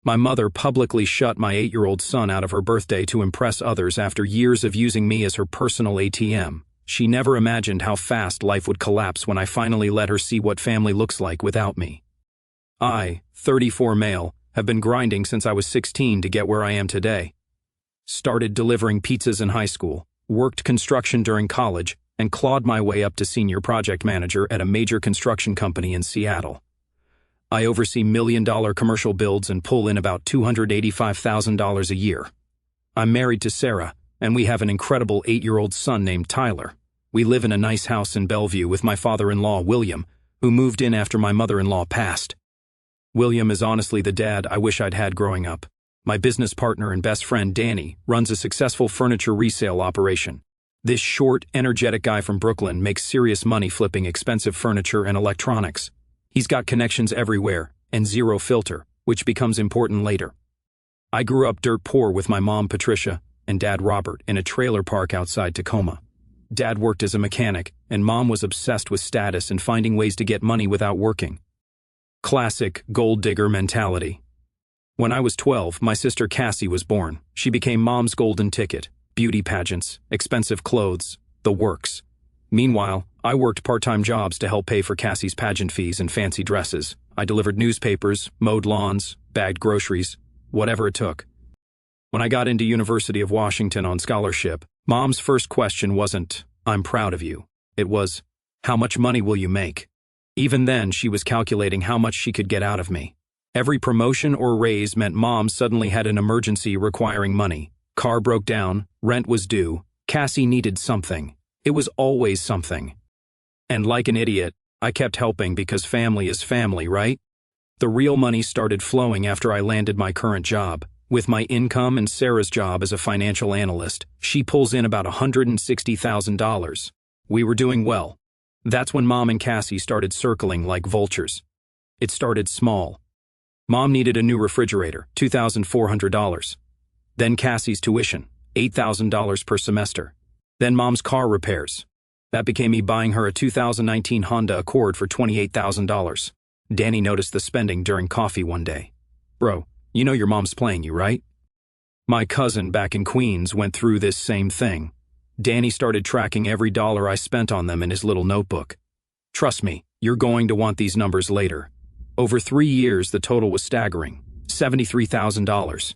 My mother publicly shut my 8-year-old son out of her birthday to impress others after years of using me as her personal ATM. She never imagined how fast life would collapse when I finally let her see what family looks like without me. I, 34 male, have been grinding since I was 16 to get where I am today. Started delivering pizzas in high school, worked construction during college, and clawed my way up to senior project manager at a major construction company in Seattle. I oversee million-dollar commercial builds and pull in about $285,000 a year. I'm married to Sarah, and we have an incredible 8-year-old son named Tyler. We live in a nice house in Bellevue with my father-in-law, William, who moved in after my mother-in-law passed. William is honestly the dad I wish I'd had growing up. My business partner and best friend, Danny, runs a successful furniture resale operation. This short, energetic guy from Brooklyn makes serious money flipping expensive furniture and electronics. He's got connections everywhere and zero filter, which becomes important later. I grew up dirt poor with my mom, Patricia, and dad, Robert, in a trailer park outside Tacoma. Dad worked as a mechanic, and mom was obsessed with status and finding ways to get money without working. Classic gold digger mentality. When I was 12, my sister Cassie was born. She became mom's golden ticket. Beauty pageants, expensive clothes, the works. Meanwhile, I worked part-time jobs to help pay for Cassie's pageant fees and fancy dresses. I delivered newspapers, mowed lawns, bagged groceries, whatever it took. When I got into University of Washington on scholarship, mom's first question wasn't, "I'm proud of you." It was, "How much money will you make?" Even then, she was calculating how much she could get out of me. Every promotion or raise meant mom suddenly had an emergency requiring money. Car broke down, rent was due, Cassie needed something. It was always something. And like an idiot, I kept helping because family is family, right? The real money started flowing after I landed my current job. With my income and Sarah's job as a financial analyst, she pulls in about $160,000. We were doing well. That's when mom and Cassie started circling like vultures. It started small. Mom needed a new refrigerator, $2,400. Then Cassie's tuition, $8,000 per semester. Then mom's car repairs. That became me buying her a 2019 Honda Accord for $28,000. Danny noticed the spending during coffee one day. "Bro, you know your mom's playing you, right?" My cousin back in Queens went through this same thing. Danny started tracking every dollar I spent on them in his little notebook. "Trust me, you're going to want these numbers later." Over 3 years, the total was staggering, $73,000.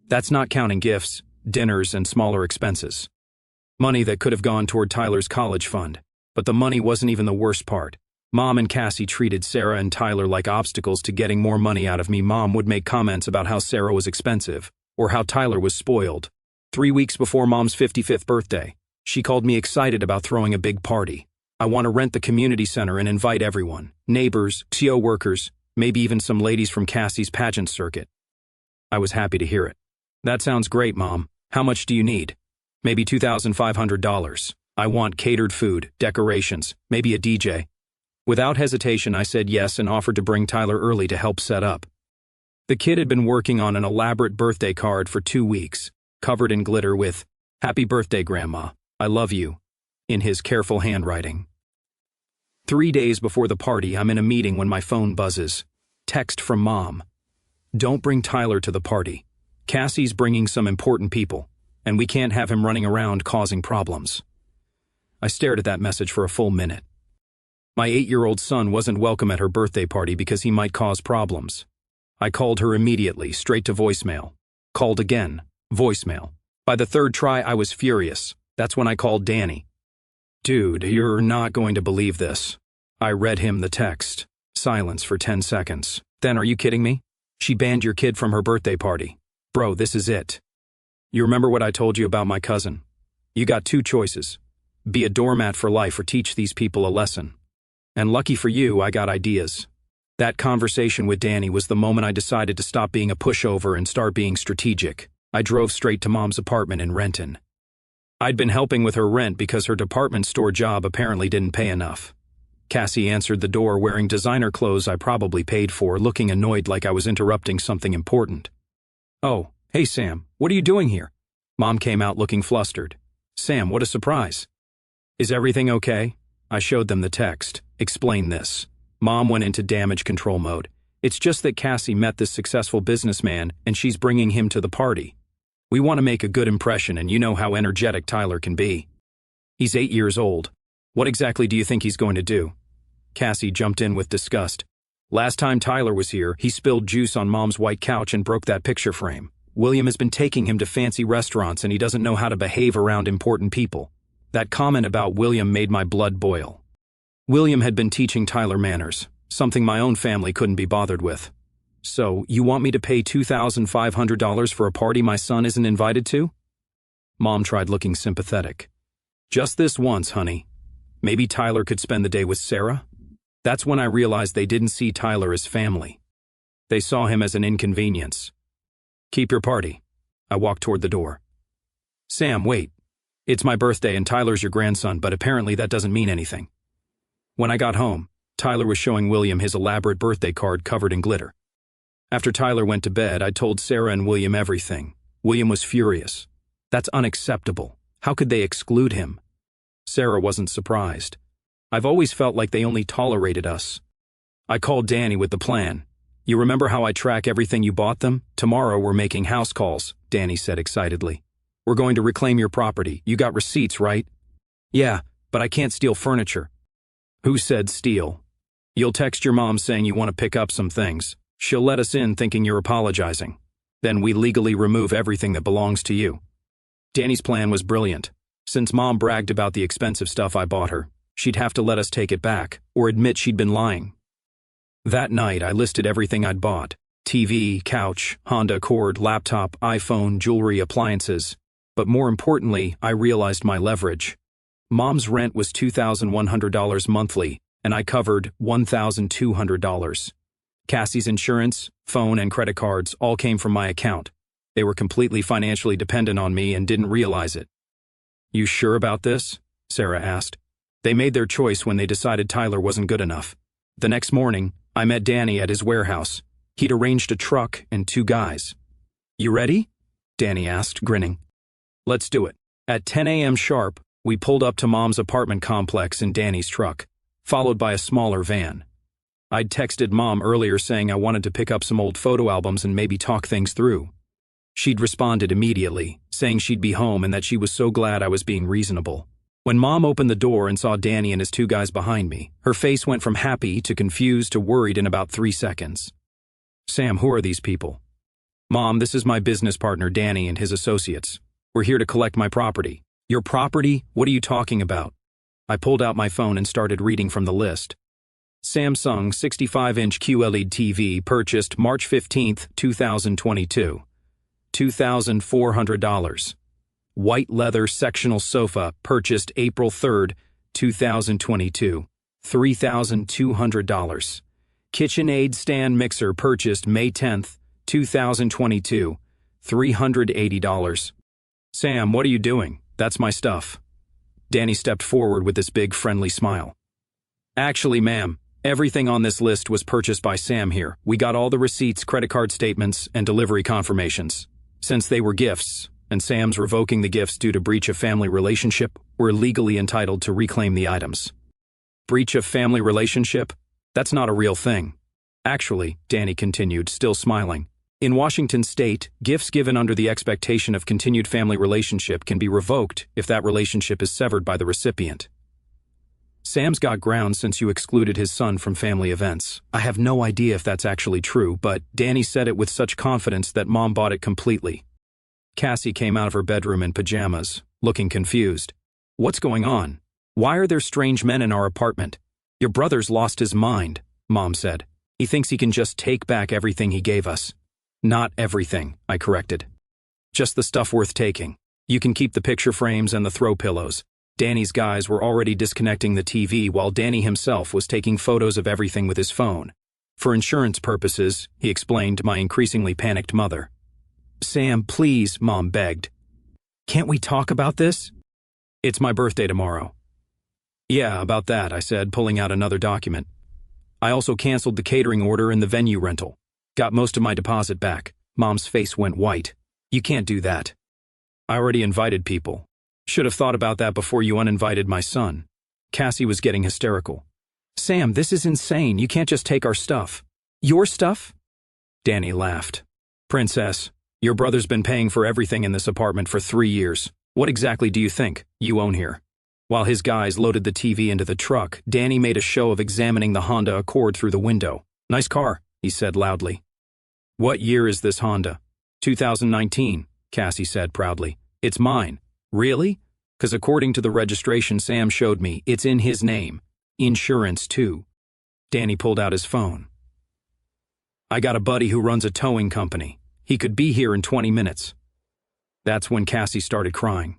That's not counting gifts, dinners, and smaller expenses. Money that could have gone toward Tyler's college fund. But the money wasn't even the worst part. Mom and Cassie treated Sarah and Tyler like obstacles to getting more money out of me. Mom would make comments about how Sarah was expensive, or how Tyler was spoiled. 3 weeks before mom's 55th birthday, she called me excited about throwing a big party. "I want to rent the community center and invite everyone, neighbors, CO workers, maybe even some ladies from Cassie's pageant circuit." I was happy to hear it. "That sounds great, Mom. How much do you need?" "Maybe $2,500. I want catered food, decorations, maybe a DJ." Without hesitation, I said yes and offered to bring Tyler early to help set up. The kid had been working on an elaborate birthday card for 2 weeks, covered in glitter with, "Happy birthday, Grandma. I love you," in his careful handwriting. 3 days before the party, I'm in a meeting when my phone buzzes. Text from Mom. "Don't bring Tyler to the party. Cassie's bringing some important people, and we can't have him running around causing problems." I stared at that message for a full minute. My 8-year-old son wasn't welcome at her birthday party because he might cause problems. I called her immediately, straight to voicemail. Called again, voicemail. By the 3rd try, I was furious. That's when I called Danny. "Dude, you're not going to believe this." I read him the text. Silence for 10 seconds. Then, "Are you kidding me? She banned your kid from her birthday party. Bro, this is it. You remember what I told you about my cousin? You got 2 choices. Be a doormat for life or teach these people a lesson. And lucky for you, I got ideas." That conversation with Danny was the moment I decided to stop being a pushover and start being strategic. I drove straight to Mom's apartment in Renton. I'd been helping with her rent because her department store job apparently didn't pay enough. Cassie answered the door wearing designer clothes I probably paid for, looking annoyed like I was interrupting something important. "Oh, hey Sam, what are you doing here?" Mom came out looking flustered. "Sam, what a surprise." "Is everything okay?" I showed them the text. Explain this. Mom went into damage control mode. It's just that Cassie met this successful businessman and she's bringing him to the party. We want to make a good impression, and you know how energetic Tyler can be. He's 8 years old. What exactly do you think he's going to do? Cassie jumped in with disgust. Last time Tyler was here, he spilled juice on Mom's white couch and broke that picture frame. William has been taking him to fancy restaurants and he doesn't know how to behave around important people. That comment about William made my blood boil. William had been teaching Tyler manners, something my own family couldn't be bothered with. So, you want me to pay $2,500 for a party my son isn't invited to? Mom tried looking sympathetic. Just this once, honey. Maybe Tyler could spend the day with Sarah? That's when I realized they didn't see Tyler as family. They saw him as an inconvenience. Keep your party. I walked toward the door. Sam, wait. It's my birthday and Tyler's your grandson, but apparently that doesn't mean anything. When I got home, Tyler was showing William his elaborate birthday card covered in glitter. After Tyler went to bed, I told Sarah and William everything. William was furious. That's unacceptable. How could they exclude him? Sarah wasn't surprised. I've always felt like they only tolerated us. I called Danny with the plan. You remember how I track everything you bought them? Tomorrow we're making house calls, Danny said excitedly. We're going to reclaim your property. You got receipts, right? Yeah, but I can't steal furniture. Who said steal? You'll text your mom saying you want to pick up some things. She'll let us in thinking you're apologizing. Then we legally remove everything that belongs to you. Danny's plan was brilliant. Since Mom bragged about the expensive stuff I bought her, she'd have to let us take it back or admit she'd been lying. That night, I listed everything I'd bought. TV, couch, Honda Accord, laptop, iPhone, jewelry, appliances. But more importantly, I realized my leverage. Mom's rent was $2,100 monthly, and I covered $1,200. Cassie's insurance, phone, and credit cards all came from my account. They were completely financially dependent on me and didn't realize it. You sure about this? Sarah asked. They made their choice when they decided Tyler wasn't good enough. The next morning, I met Danny at his warehouse. He'd arranged a truck and 2 guys. You ready? Danny asked, grinning. Let's do it. At 10 a.m. sharp, we pulled up to Mom's apartment complex in Danny's truck, followed by a smaller van. I'd texted Mom earlier saying I wanted to pick up some old photo albums and maybe talk things through. She'd responded immediately, saying she'd be home and that she was so glad I was being reasonable. When Mom opened the door and saw Danny and his 2 guys behind me, her face went from happy to confused to worried in about 3 seconds. Sam, who are these people? Mom, this is my business partner Danny and his associates. We're here to collect my property. Your property? What are you talking about? I pulled out my phone and started reading from the list. Samsung 65-inch QLED TV purchased March 15, 2022. $2,400. White leather sectional sofa purchased April 3, 2022. $3,200. KitchenAid stand mixer purchased May 10, 2022. $380. Sam, what are you doing? That's my stuff. Danny stepped forward with this big friendly smile. Actually, ma'am, everything on this list was purchased by Sam here. We got all the receipts, credit card statements, and delivery confirmations. Since they were gifts, and Sam's revoking the gifts due to breach of family relationship, we're legally entitled to reclaim the items. Breach of family relationship? That's not a real thing. Actually, Danny continued, still smiling, in Washington state, gifts given under the expectation of continued family relationship can be revoked if that relationship is severed by the recipient. Sam's got grounds since you excluded his son from family events. I have no idea if that's actually true, but Danny said it with such confidence that Mom bought it completely. Cassie came out of her bedroom in pajamas, looking confused. What's going on? Why are there strange men in our apartment? Your brother's lost his mind, Mom said. He thinks he can just take back everything he gave us. Not everything, I corrected. Just the stuff worth taking. You can keep the picture frames and the throw pillows. Danny's guys were already disconnecting the TV while Danny himself was taking photos of everything with his phone. For insurance purposes, he explained to my increasingly panicked mother. Sam, please, Mom begged. Can't we talk about this? It's my birthday tomorrow. Yeah, about that, I said, pulling out another document. I also canceled the catering order and the venue rental. Got most of my deposit back. Mom's face went white. You can't do that. I already invited people. Should have thought about that before you uninvited my son. Cassie was getting hysterical. Sam, this is insane. You can't just take our stuff. Your stuff? Danny laughed. Princess, your brother's been paying for everything in this apartment for 3 years. What exactly do you think you own here? While his guys loaded the TV into the truck, Danny made a show of examining the Honda Accord through the window. Nice car, he said loudly. What year is this Honda? 2019, Cassie said proudly. It's mine. Really? 'Cause according to the registration Sam showed me, it's in his name. Insurance, too. Danny pulled out his phone. I got a buddy who runs a towing company. He could be here in 20 minutes. That's when Cassie started crying.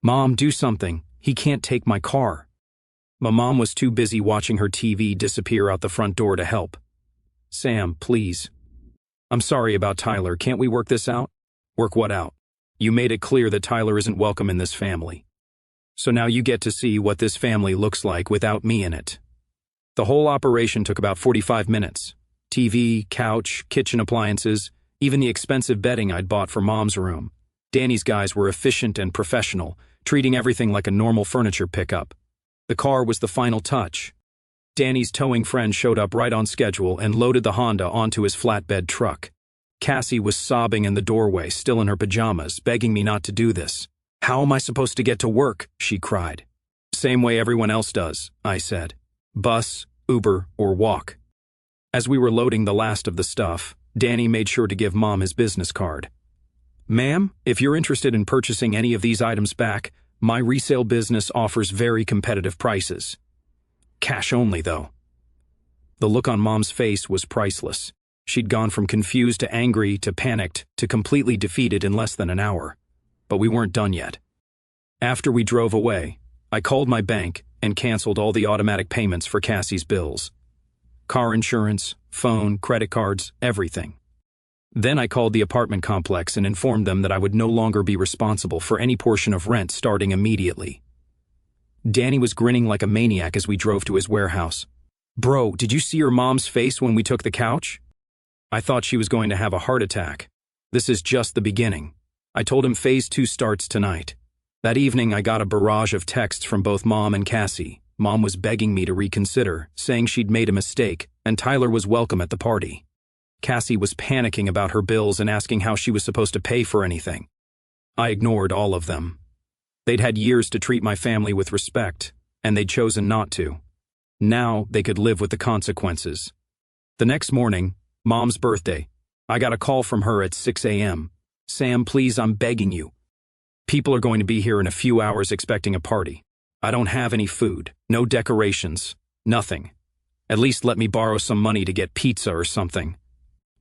Mom, do something. He can't take my car. My mom was too busy watching her TV disappear out the front door to help. Sam, please. I'm sorry about Tyler. Can't we work this out? Work what out? You made it clear that Tyler isn't welcome in this family. So now you get to see what this family looks like without me in it. The whole operation took about 45 minutes. TV, couch, kitchen appliances, even the expensive bedding I'd bought for Mom's room. Danny's guys were efficient and professional, treating everything like a normal furniture pickup. The car was the final touch. Danny's towing friend showed up right on schedule and loaded the Honda onto his flatbed truck. Cassie was sobbing in the doorway, still in her pajamas, begging me not to do this. How am I supposed to get to work? She cried. Same way everyone else does, I said. Bus, Uber, or walk. As we were loading the last of the stuff, Danny made sure to give Mom his business card. Ma'am, if you're interested in purchasing any of these items back, my resale business offers very competitive prices. Cash only, though. The look on Mom's face was priceless. She'd gone from confused to angry to panicked to completely defeated in less than an hour. But we weren't done yet. After we drove away, I called my bank and canceled all the automatic payments for Cassie's bills. Car insurance, phone, credit cards, everything. Then I called the apartment complex and informed them that I would no longer be responsible for any portion of rent starting immediately. Danny was grinning like a maniac as we drove to his warehouse. Bro, did you see your mom's face when we took the couch? I thought she was going to have a heart attack. This is just the beginning. I told him phase 2 starts tonight. That evening I got a barrage of texts from both Mom and Cassie. Mom was begging me to reconsider, saying she'd made a mistake, and Tyler was welcome at the party. Cassie was panicking about her bills and asking how she was supposed to pay for anything. I ignored all of them. They'd had years to treat my family with respect, and they'd chosen not to. Now they could live with the consequences. The next morning, Mom's birthday, I got a call from her at 6 a.m. Sam, please, I'm begging you. People are going to be here in a few hours expecting a party. I don't have any food, no decorations, nothing. At least let me borrow some money to get pizza or something.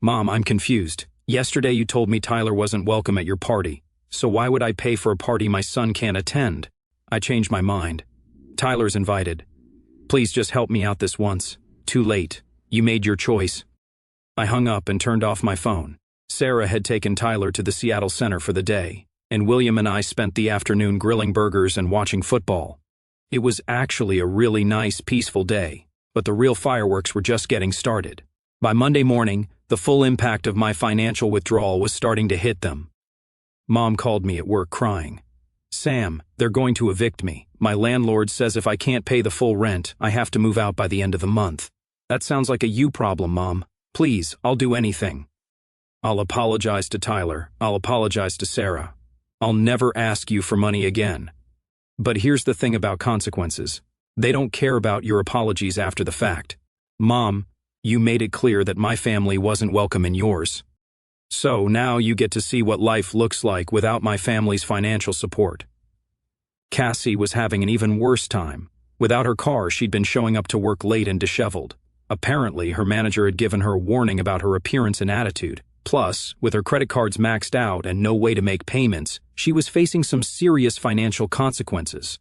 Mom, I'm confused. Yesterday you told me Tyler wasn't welcome at your party, so why would I pay for a party my son can't attend? I changed my mind. Tyler's invited. Please just help me out this once. Too late. You made your choice. I hung up and turned off my phone. Sarah had taken Tyler to the Seattle Center for the day, and William and I spent the afternoon grilling burgers and watching football. It was actually a really nice, peaceful day, but the real fireworks were just getting started. By Monday morning, the full impact of my financial withdrawal was starting to hit them. Mom called me at work crying. Sam, they're going to evict me. My landlord says if I can't pay the full rent, I have to move out by the end of the month. That sounds like a you problem, Mom. Please, I'll do anything. I'll apologize to Tyler. I'll apologize to Sarah. I'll never ask you for money again. But here's the thing about consequences. They don't care about your apologies after the fact. Mom, you made it clear that my family wasn't welcome in yours. So now you get to see what life looks like without my family's financial support. Cassie was having an even worse time. Without her car, she'd been showing up to work late and disheveled. Apparently, her manager had given her a warning about her appearance and attitude. Plus, with her credit cards maxed out and no way to make payments, she was facing some serious financial consequences.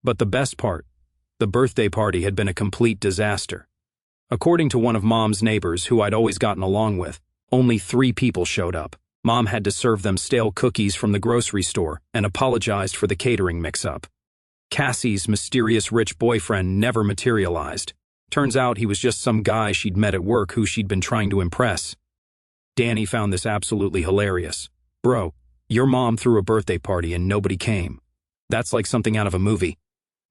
But the best part, the birthday party had been a complete disaster. According to one of Mom's neighbors who I'd always gotten along with, only 3 people showed up. Mom had to serve them stale cookies from the grocery store and apologized for the catering mix-up. Cassie's mysterious rich boyfriend never materialized. Turns out he was just some guy she'd met at work who she'd been trying to impress. Danny found this absolutely hilarious. Bro, your mom threw a birthday party and nobody came. That's like something out of a movie.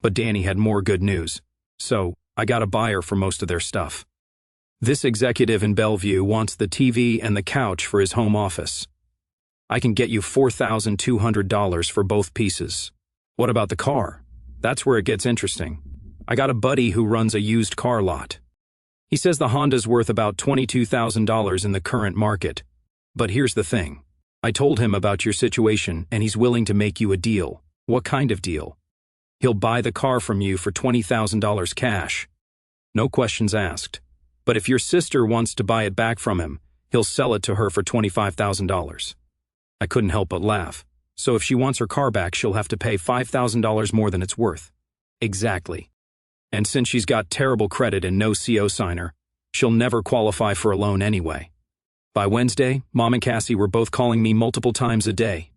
But Danny had more good news. So, I got a buyer for most of their stuff. This executive in Bellevue wants the TV and the couch for his home office. I can get you $4,200 for both pieces. What about the car? That's where it gets interesting. I got a buddy who runs a used car lot. He says the Honda's worth about $22,000 in the current market. But here's the thing. I told him about your situation and he's willing to make you a deal. What kind of deal? He'll buy the car from you for $20,000 cash. No questions asked. But if your sister wants to buy it back from him, he'll sell it to her for $25,000. I couldn't help but laugh. So if she wants her car back, she'll have to pay $5,000 more than it's worth. Exactly. And since she's got terrible credit and no CO signer, she'll never qualify for a loan anyway. By Wednesday, Mom and Cassie were both calling me multiple times a day.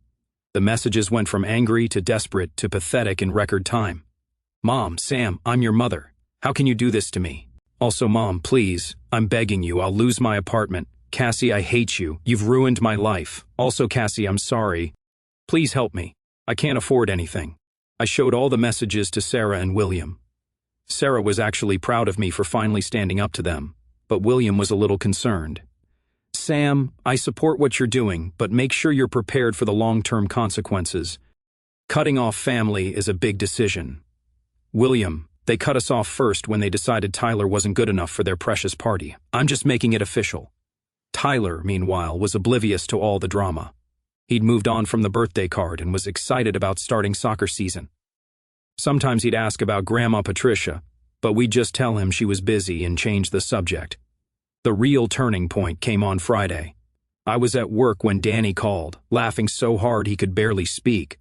The messages went from angry to desperate to pathetic in record time. Mom, Sam, I'm your mother. How can you do this to me? Also, Mom, please, I'm begging you, I'll lose my apartment. Cassie, I hate you. You've ruined my life. Also, Cassie, I'm sorry. Please help me. I can't afford anything. I showed all the messages to Sarah and William. Sarah was actually proud of me for finally standing up to them, but William was a little concerned. Sam, I support what you're doing, but make sure you're prepared for the long-term consequences. Cutting off family is a big decision. William, they cut us off first when they decided Tyler wasn't good enough for their precious party. I'm just making it official. Tyler, meanwhile, was oblivious to all the drama. He'd moved on from the birthday card and was excited about starting soccer season. Sometimes he'd ask about Grandma Patricia, but we'd just tell him she was busy and change the subject. The real turning point came on Friday. I was at work when Danny called, laughing so hard he could barely speak.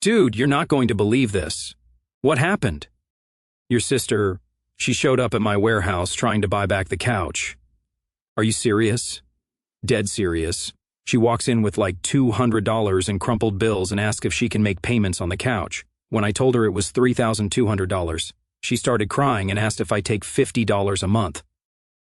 Dude, you're not going to believe this. What happened? Your sister, she showed up at my warehouse trying to buy back the couch. Are you serious? Dead serious. She walks in with like $200 in crumpled bills and asks if she can make payments on the couch. When I told her it was $3,200, she started crying and asked if I take $50 a month.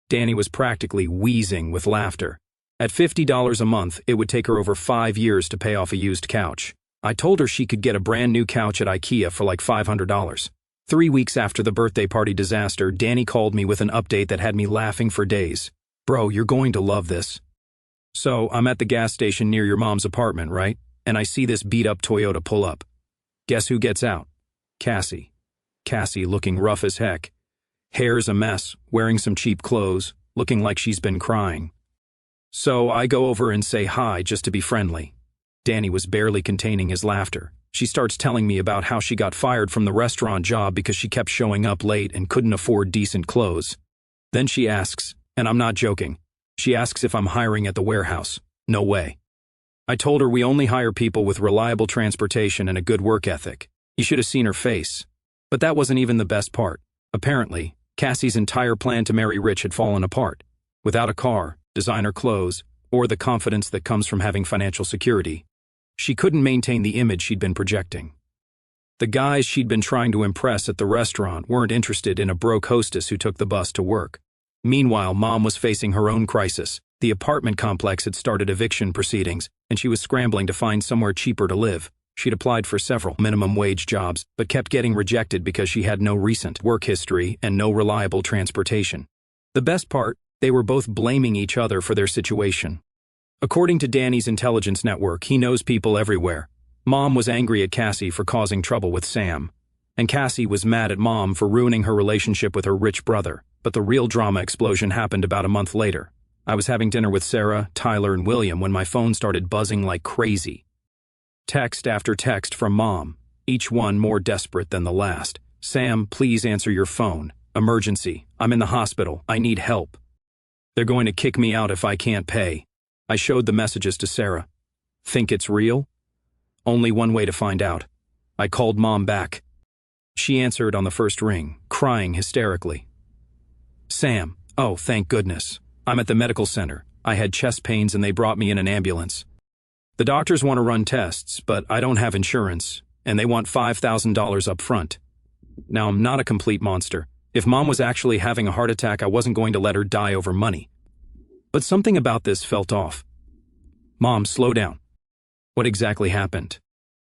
Danny was practically wheezing with laughter. At $50 a month, it would take her over 5 years to pay off a used couch. I told her she could get a brand new couch at IKEA for like $500. 3 weeks after the birthday party disaster, Danny called me with an update that had me laughing for days. Bro, you're going to love this. So, I'm at the gas station near your mom's apartment, right? And I see this beat-up Toyota pull up. Guess who gets out? Cassie. Cassie looking rough as heck. Hair's a mess, wearing some cheap clothes, looking like she's been crying. So I go over and say hi just to be friendly. Danny was barely containing his laughter. She starts telling me about how she got fired from the restaurant job because she kept showing up late and couldn't afford decent clothes. Then she asks, and I'm not joking, she asks if I'm hiring at the warehouse. No way. I told her we only hire people with reliable transportation and a good work ethic. You should have seen her face. But that wasn't even the best part. Apparently, Cassie's entire plan to marry rich had fallen apart. Without a car, designer clothes, or the confidence that comes from having financial security, she couldn't maintain the image she'd been projecting. The guys she'd been trying to impress at the restaurant weren't interested in a broke hostess who took the bus to work. Meanwhile, Mom was facing her own crisis. The apartment complex had started eviction proceedings, and she was scrambling to find somewhere cheaper to live. She'd applied for several minimum wage jobs, but kept getting rejected because she had no recent work history and no reliable transportation. The best part, they were both blaming each other for their situation. According to Danny's intelligence network, he knows people everywhere. Mom was angry at Cassie for causing trouble with Sam, and Cassie was mad at Mom for ruining her relationship with her rich brother. But the real drama explosion happened about a month later. I was having dinner with Sarah, Tyler, and William when my phone started buzzing like crazy. Text after text from Mom, each one more desperate than the last. Sam, please answer your phone. Emergency. I'm in the hospital. I need help. They're going to kick me out if I can't pay. I showed the messages to Sarah. Think it's real? Only one way to find out. I called Mom back. She answered on the first ring, crying hysterically. Sam, oh, thank goodness. I'm at the medical center. I had chest pains and they brought me in an ambulance. The doctors want to run tests, but I don't have insurance, and they want $5,000 up front. Now, I'm not a complete monster. If Mom was actually having a heart attack, I wasn't going to let her die over money. But something about this felt off. Mom, slow down. What exactly happened?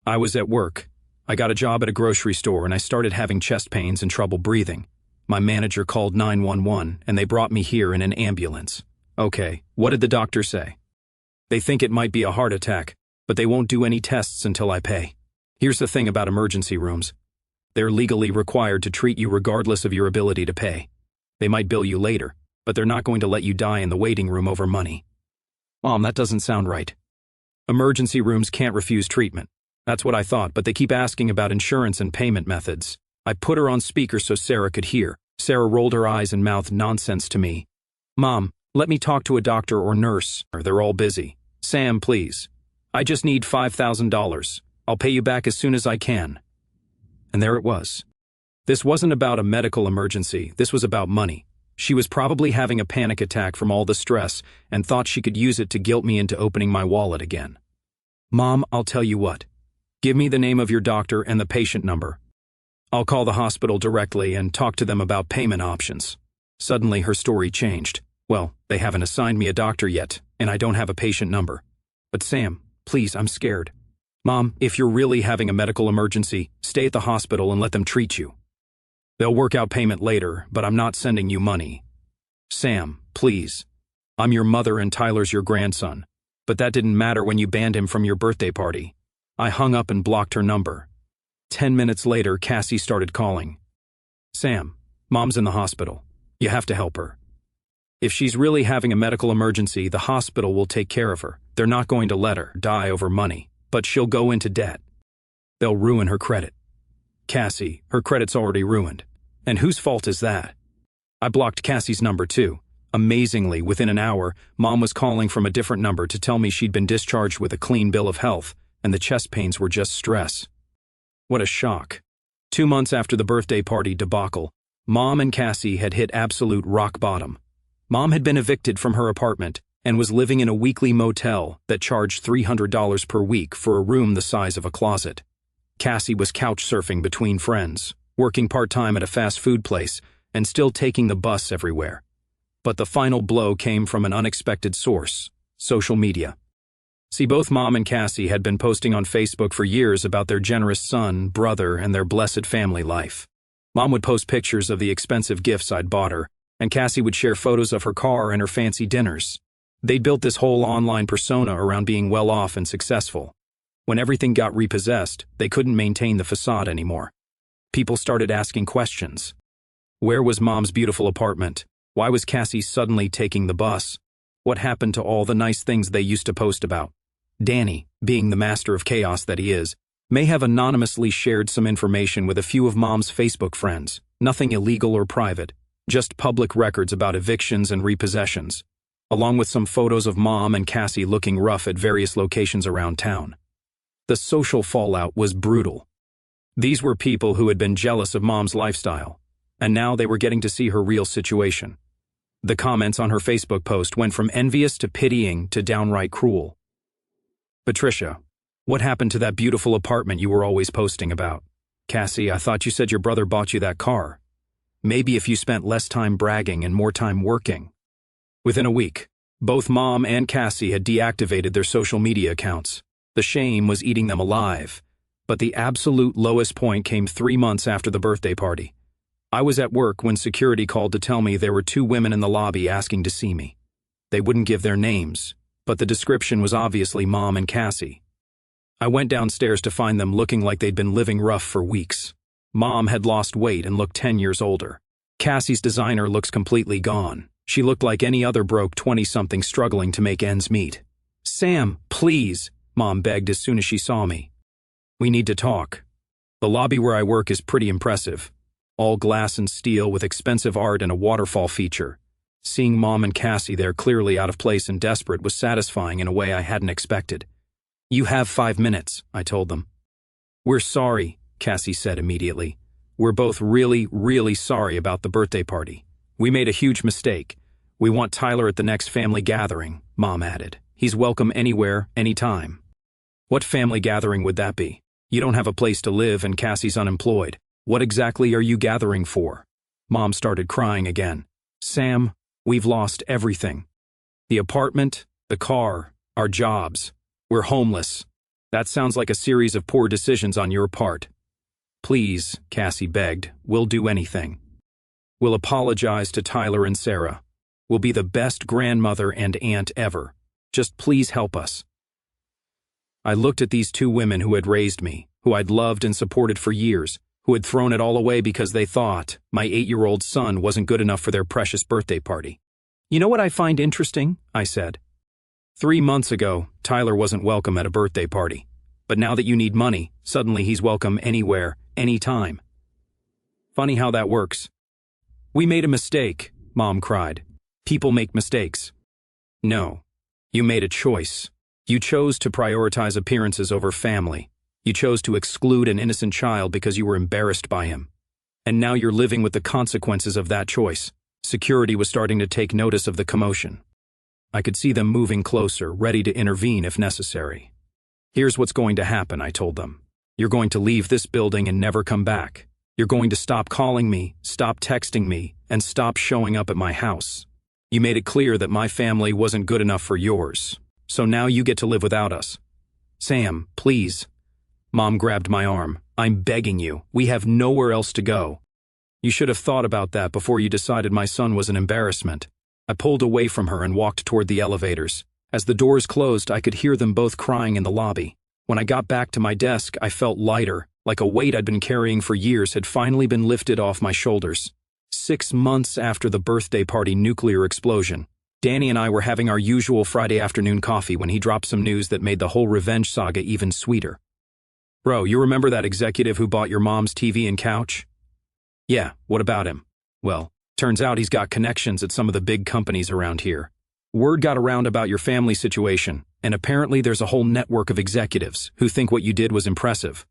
I was at work. I got a job at a grocery store and I started having chest pains and trouble breathing. My manager called 911 and they brought me here in an ambulance. Okay, what did the doctor say? They think it might be a heart attack, but they won't do any tests until I pay. Here's the thing about emergency rooms. They're legally required to treat you regardless of your ability to pay. They might bill you later, but they're not going to let you die in the waiting room over money. Mom, that doesn't sound right. Emergency rooms can't refuse treatment. That's what I thought, but they keep asking about insurance and payment methods. I put her on speaker so Sarah could hear. Sarah rolled her eyes and mouthed nonsense to me. Mom, let me talk to a doctor or nurse. They're all busy. Sam, please. I just need $5,000. I'll pay you back as soon as I can. And there it was. This wasn't about a medical emergency. This was about money. She was probably having a panic attack from all the stress and thought she could use it to guilt me into opening my wallet again. Mom, I'll tell you what. Give me the name of your doctor and the patient number. I'll call the hospital directly and talk to them about payment options. Suddenly her story changed. Well, they haven't assigned me a doctor yet, and I don't have a patient number. But Sam, please, I'm scared. Mom, if you're really having a medical emergency, stay at the hospital and let them treat you. They'll work out payment later, but I'm not sending you money. Sam, please. I'm your mother and Tyler's your grandson. But that didn't matter when you banned him from your birthday party. I hung up and blocked her number. 10 minutes later, Cassie started calling. Sam, Mom's in the hospital. You have to help her. If she's really having a medical emergency, the hospital will take care of her. They're not going to let her die over money, but she'll go into debt. They'll ruin her credit. Cassie, her credit's already ruined. And whose fault is that? I blocked Cassie's number too. Amazingly, within an hour, Mom was calling from a different number to tell me she'd been discharged with a clean bill of health, and the chest pains were just stress. What a shock. 2 months after the birthday party debacle, Mom and Cassie had hit absolute rock bottom. Mom had been evicted from her apartment and was living in a weekly motel that charged $300 per week for a room the size of a closet. Cassie was couch surfing between friends, working part-time at a fast food place, and still taking the bus everywhere. But the final blow came from an unexpected source: social media. See, both Mom and Cassie had been posting on Facebook for years about their generous son, brother, and their blessed family life. Mom would post pictures of the expensive gifts I'd bought her, and Cassie would share photos of her car and her fancy dinners. They'd built this whole online persona around being well-off and successful. When everything got repossessed, they couldn't maintain the facade anymore. People started asking questions. Where was Mom's beautiful apartment? Why was Cassie suddenly taking the bus? What happened to all the nice things they used to post about? Danny, being the master of chaos that he is, may have anonymously shared some information with a few of Mom's Facebook friends. Nothing illegal or private, just public records about evictions and repossessions, along with some photos of Mom and Cassie looking rough at various locations around town. The social fallout was brutal. These were people who had been jealous of Mom's lifestyle, and now they were getting to see her real situation. The comments on her Facebook post went from envious to pitying to downright cruel. Patricia, what happened to that beautiful apartment you were always posting about? Cassie, I thought you said your brother bought you that car. Maybe if you spent less time bragging and more time working. Within a week, both Mom and Cassie had deactivated their social media accounts. The shame was eating them alive. But the absolute lowest point came 3 months after the birthday party. I was at work when security called to tell me there were 2 women in the lobby asking to see me. They wouldn't give their names, but the description was obviously Mom and Cassie. I went downstairs to find them looking like they'd been living rough for weeks. Mom had lost weight and looked 10 years older. Cassie's designer looks completely gone. She looked like any other broke 20-something struggling to make ends meet. Sam, please, Mom begged as soon as she saw me. We need to talk. The lobby where I work is pretty impressive. All glass and steel with expensive art and a waterfall feature. Seeing Mom and Cassie there clearly out of place and desperate was satisfying in a way I hadn't expected. You have 5 minutes, I told them. We're sorry, Cassie said immediately. We're both really, really sorry about the birthday party. We made a huge mistake. We want Tyler at the next family gathering, Mom added. He's welcome anywhere, anytime. What family gathering would that be? You don't have a place to live and Cassie's unemployed. What exactly are you gathering for? Mom started crying again. Sam, we've lost everything. The apartment, the car, our jobs. We're homeless. That sounds like a series of poor decisions on your part. Please, Cassie begged, we'll do anything. We'll apologize to Tyler and Sarah. We'll be the best grandmother and aunt ever. Just please help us." I looked at these two women who had raised me, who I'd loved and supported for years, who had thrown it all away because they thought my 8-year-old son wasn't good enough for their precious birthday party. "You know what I find interesting?" I said. 3 months ago, Tyler wasn't welcome at a birthday party. But now that you need money, suddenly he's welcome anywhere, anytime. Funny how that works. "We made a mistake," Mom cried. "People make mistakes." "No. You made a choice. You chose to prioritize appearances over family. You chose to exclude an innocent child because you were embarrassed by him. And now you're living with the consequences of that choice." Security was starting to take notice of the commotion. I could see them moving closer, ready to intervene if necessary. "Here's what's going to happen," I told them. "You're going to leave this building and never come back. You're going to stop calling me, stop texting me, and stop showing up at my house. You made it clear that my family wasn't good enough for yours. So now you get to live without us." "Sam, please." Mom grabbed my arm. "I'm begging you. We have nowhere else to go." "You should have thought about that before you decided my son was an embarrassment." I pulled away from her and walked toward the elevators. As the doors closed, I could hear them both crying in the lobby. When I got back to my desk, I felt lighter, like a weight I'd been carrying for years had finally been lifted off my shoulders. 6 months after the birthday party nuclear explosion, Danny and I were having our usual Friday afternoon coffee when he dropped some news that made the whole revenge saga even sweeter. "Bro, you remember that executive who bought your mom's TV and couch?" "Yeah, what about him?" "Well, turns out he's got connections at some of the big companies around here. Word got around about your family situation, and apparently there's a whole network of executives who think what you did was impressive."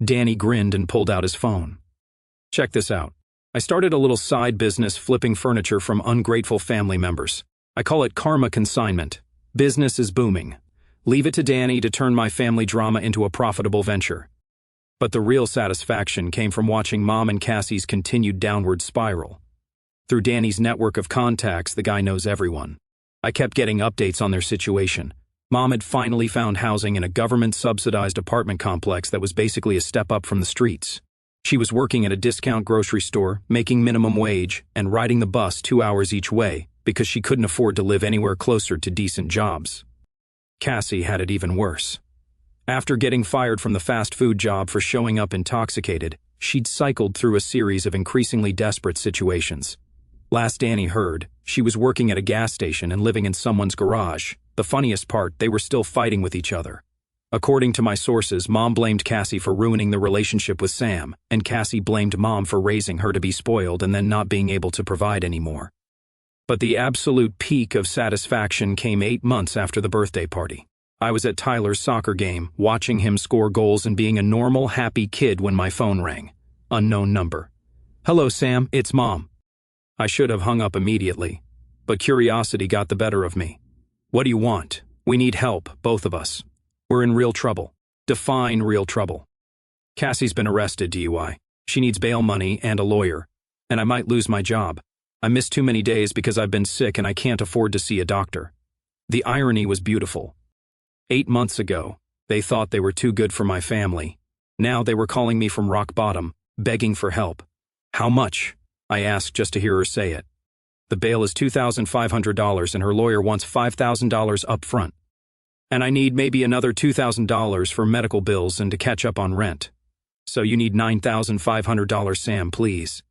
Danny grinned and pulled out his phone. "Check this out. I started a little side business flipping furniture from ungrateful family members. I call it Karma Consignment. Business is booming. Leave it to Danny to turn my family drama into a profitable venture." But the real satisfaction came from watching Mom and Cassie's continued downward spiral. Through Danny's network of contacts, the guy knows everyone. I kept getting updates on their situation. Mom had finally found housing in a government-subsidized apartment complex that was basically a step up from the streets. She was working at a discount grocery store, making minimum wage, and riding the bus 2 hours each way because she couldn't afford to live anywhere closer to decent jobs. Cassie had it even worse. After getting fired from the fast food job for showing up intoxicated, she'd cycled through a series of increasingly desperate situations. Last Danny heard, she was working at a gas station and living in someone's garage. The funniest part, they were still fighting with each other. According to my sources, Mom blamed Cassie for ruining the relationship with Sam, and Cassie blamed Mom for raising her to be spoiled and then not being able to provide anymore. But the absolute peak of satisfaction came 8 months after the birthday party. I was at Tyler's soccer game, watching him score goals and being a normal, happy kid when my phone rang. Unknown number. "Hello, Sam, it's Mom." I should have hung up immediately, but curiosity got the better of me. "What do you want? We need help, both of us. We're in real trouble." Define real trouble. "Cassie's been arrested, DUI. She needs bail money and a lawyer. And I might lose my job. I missed too many days because I've been sick and I can't afford to see a doctor." The irony was beautiful. 8 months ago, they thought they were too good for my family. Now they were calling me from rock bottom, begging for help. "How much?" I asked just to hear her say it. "The bail is $2,500 and her lawyer wants $5,000 up front. And I need maybe another $2,000 for medical bills and to catch up on rent. So you need $9,500, Sam, please.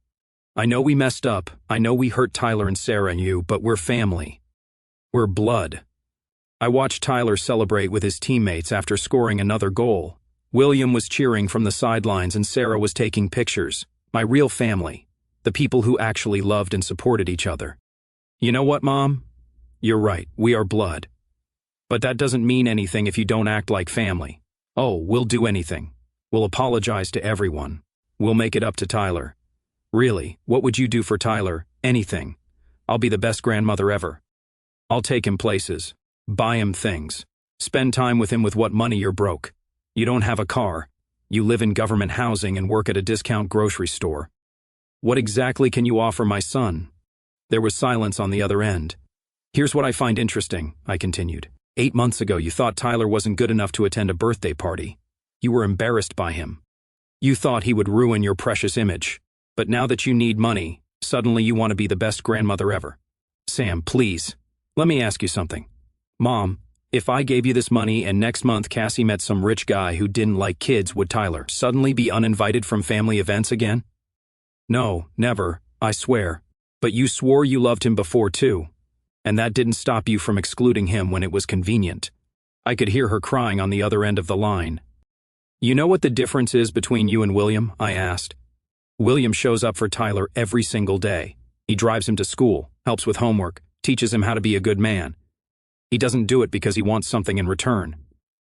I know we messed up, I know we hurt Tyler and Sarah and you, but we're family. We're blood." I watched Tyler celebrate with his teammates after scoring another goal. William was cheering from the sidelines and Sarah was taking pictures. My real family. The people who actually loved and supported each other. "You know what, Mom? You're right, we are blood. But that doesn't mean anything if you don't act like family. Oh, we'll do anything. We'll apologize to everyone. We'll make it up to Tyler. Really, what would you do for Tyler? Anything. I'll be the best grandmother ever. I'll take him places. Buy him things. Spend time with him with what money you're broke. You don't have a car. You live in government housing and work at a discount grocery store. What exactly can you offer my son?" There was silence on the other end. "Here's what I find interesting," I continued. 8 months ago, you thought Tyler wasn't good enough to attend a birthday party. You were embarrassed by him. You thought he would ruin your precious image. But now that you need money, Suddenly you want to be the best grandmother ever. Sam, please. Let me ask you something. Mom, if I gave you this money and next month Cassie met some rich guy who didn't like kids, would Tyler suddenly be uninvited from family events again? No, never, I swear. But you swore you loved him before too. And that didn't stop you from excluding him when it was convenient. I could hear her crying on the other end of the line. You know what the difference is between you and William? I asked. William shows up for Tyler every single day. He drives him to school, helps with homework, teaches him how to be a good man. He doesn't do it because he wants something in return.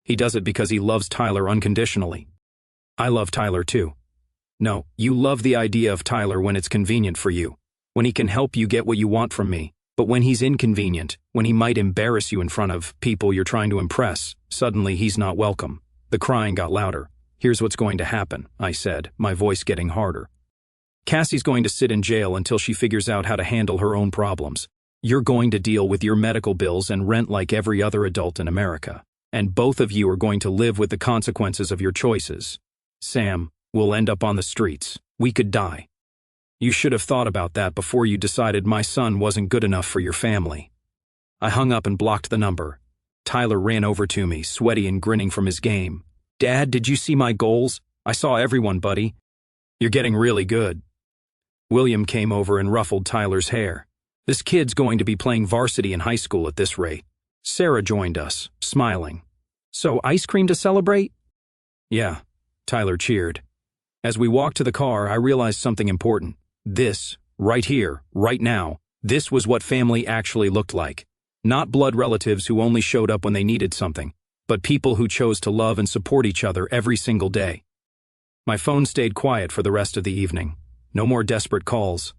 He does it because he loves Tyler unconditionally. I love Tyler too. No, you love the idea of Tyler when it's convenient for you, when he can help you get what you want from me. But when he's inconvenient, when he might embarrass you in front of people you're trying to impress, suddenly he's not welcome. The crying got louder. Here's what's going to happen, I said, my voice getting harder. Cassie's going to sit in jail until she figures out how to handle her own problems. You're going to deal with your medical bills and rent like every other adult in America. And both of you are going to live with the consequences of your choices. Sam, we'll end up on the streets. We could die. You should have thought about that before you decided my son wasn't good enough for your family. I hung up and blocked the number. Tyler ran over to me, sweaty and grinning from his game. Dad, did you see my goals? I saw everyone, buddy. You're getting really good. William came over and ruffled Tyler's hair. This kid's going to be playing varsity in high school at this rate. Sarah joined us, smiling. So, ice cream to celebrate? Yeah, Tyler cheered. As we walked to the car, I realized something important. This, right here, right now, this was what family actually looked like. Not blood relatives who only showed up when they needed something, but people who chose to love and support each other every single day. My phone stayed quiet for the rest of the evening. No more desperate calls.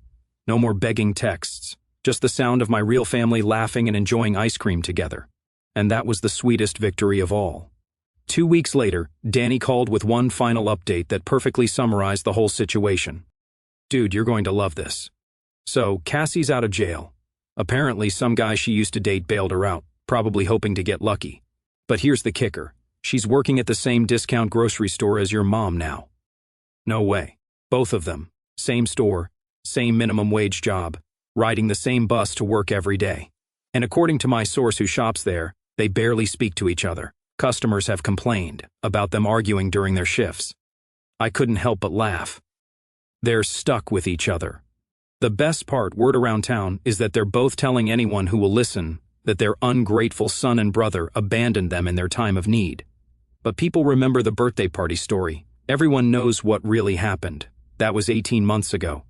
No more begging texts. Just the sound of my real family laughing and enjoying ice cream together. And that was the sweetest victory of all. 2 weeks later, Danny called with one final update that perfectly summarized the whole situation. Dude, you're going to love this. So, Cassie's out of jail. Apparently, some guy she used to date bailed her out, probably hoping to get lucky. But here's the kicker. She's working at the same discount grocery store as your mom now. No way. Both of them. Same store, same minimum wage job, riding the same bus to work every day. And according to my source who shops there, they barely speak to each other. Customers have complained about them arguing during their shifts. I couldn't help but laugh. They're stuck with each other. The best part, word around town, is that they're both telling anyone who will listen that their ungrateful son and brother abandoned them in their time of need. But people remember the birthday party story. Everyone knows what really happened. That was 18 months ago.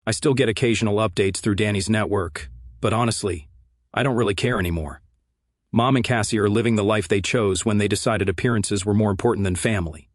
I still get occasional updates through Danny's network, but honestly, I don't really care anymore. Mom and Cassie are living the life they chose when they decided appearances were more important than family.